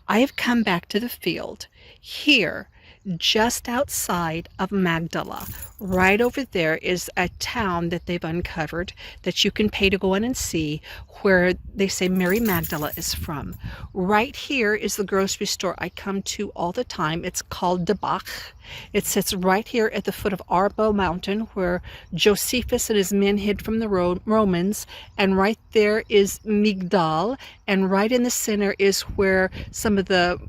I have come back to the field here, just outside of Magdala. Right over there is a town that they've uncovered that you can pay to go in and see, where they say Mary Magdala is from. Right here is the grocery store I come to all the time. It's called De Bach. It sits right here at the foot of Arbo Mountain, where Josephus and his men hid from the Romans. And right there is Migdal, and right in the center is where some of the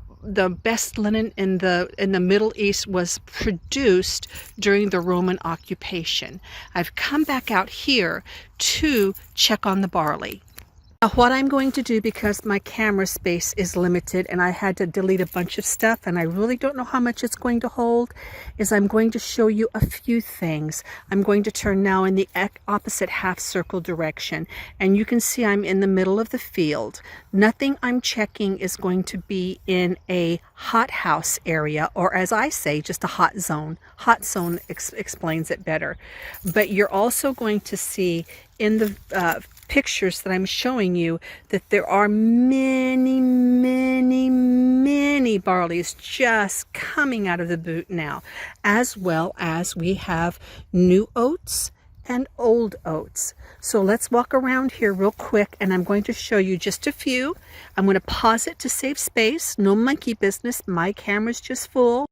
best linen in the Middle East was produced during the Roman occupation. I've come back out here to check on the barley. Now, what I'm going to do, because my camera space is limited and I had to delete a bunch of stuff and I really don't know how much it's going to hold, is I'm going to show you a few things. I'm going to turn now in the opposite half circle direction, and you can see I'm in the middle of the field. Nothing I'm checking is going to be in a hothouse area, or as I say, just a hot zone. Hot zone explains it better. But you're also going to see in the pictures that I'm showing you that there are many barleys just coming out of the boot now, as well as we have new oats and old oats. So let's walk around here real quick, and I'm going to show you just a few. I'm going to pause it to save space. No monkey business. My camera's just full.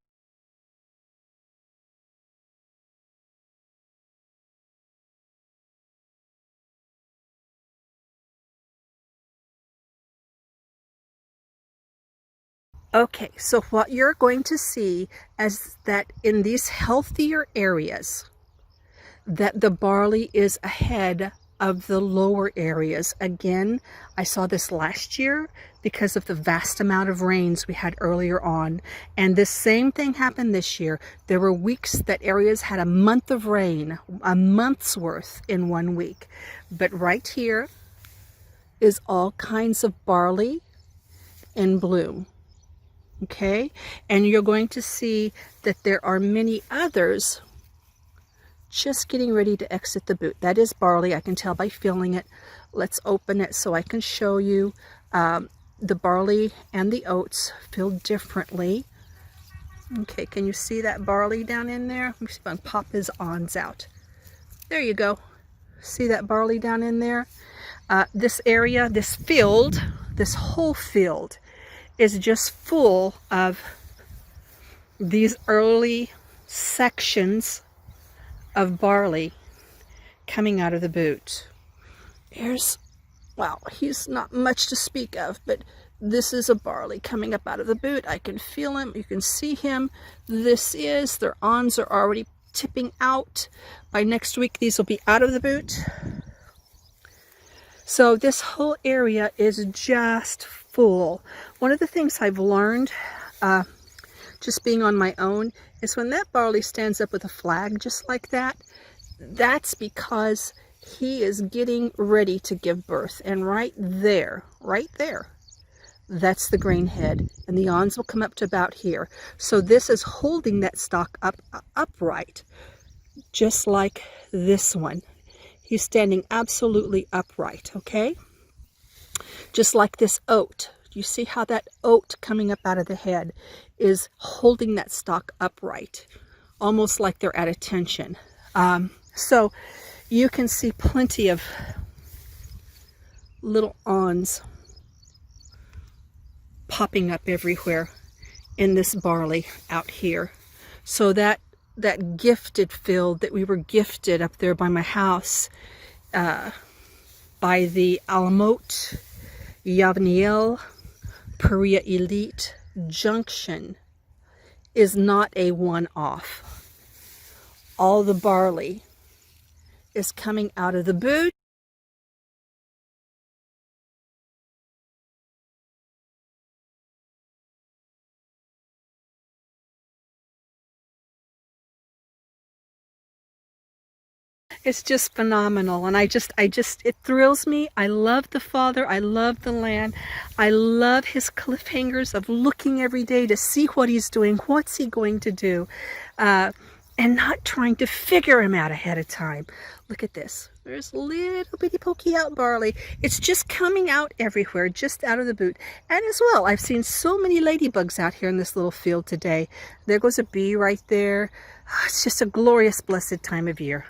Okay, so what you're going to see is that in these healthier areas, that the barley is ahead of the lower areas. Again, I saw this last year because of the vast amount of rains we had earlier on. And the same thing happened this year. There were weeks that areas had a month of rain, a month's worth in 1 week. But right here is all kinds of barley in bloom. Okay, and you're going to see that there are many others just getting ready to exit the boot. That is barley. I can tell by feeling it. Let's open it so I can show you. The barley and the oats feel differently. Okay, can you see that barley down in there? Let me see if I can pop his awns out. There you go. See that barley down in there? This area, this field, this whole field is just full of these early sections of barley coming out of the boot. Well, he's not much to speak of, but this is a barley coming up out of the boot. I can feel him. You can see him. Their awns are already tipping out. By next week, these will be out of the boot. So this whole area is just full. One of the things I've learned just being on my own is when that barley stands up with a flag just like that, that's because he is getting ready to give birth. And right there, that's the grain head, and the awns will come up to about here. So this is holding that stalk upright, just like this one. He's standing absolutely upright, okay? Just like this oat. You see how that oat coming up out of the head is holding that stalk upright, almost like they're at attention. So you can see plenty of little awns popping up everywhere in this barley out here. So that gifted field that we were gifted up there by my house, by the Alamot, Yavniel, Perea Elite junction, is not a one-off. All the barley is coming out of the boot. It's just phenomenal, and it thrills me. I love the Father. I love the land. I love his cliffhangers of looking every day to see what he's doing. What's he going to do? And not trying to figure him out ahead of time. Look at this. There's little bitty pokey out barley. It's just coming out everywhere, just out of the boot. And as well, I've seen so many ladybugs out here in this little field today. There goes a bee right there. It's just a glorious, blessed time of year.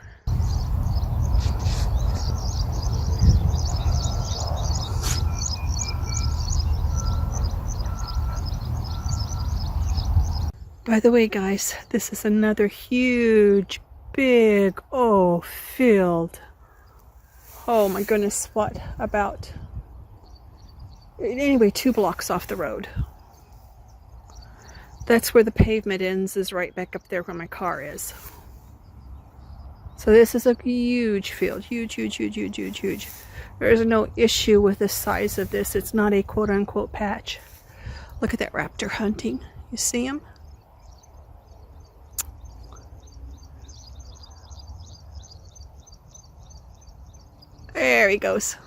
By the way, guys, this is another huge, big, field. Oh my goodness, what about, anyway, 2 blocks off the road. That's where the pavement ends, is right back up there where my car is. So this is a huge field, huge, huge, huge, huge, huge, huge. There's no issue with the size of this. It's not a quote-unquote patch. Look at that raptor hunting. You see him? There he goes.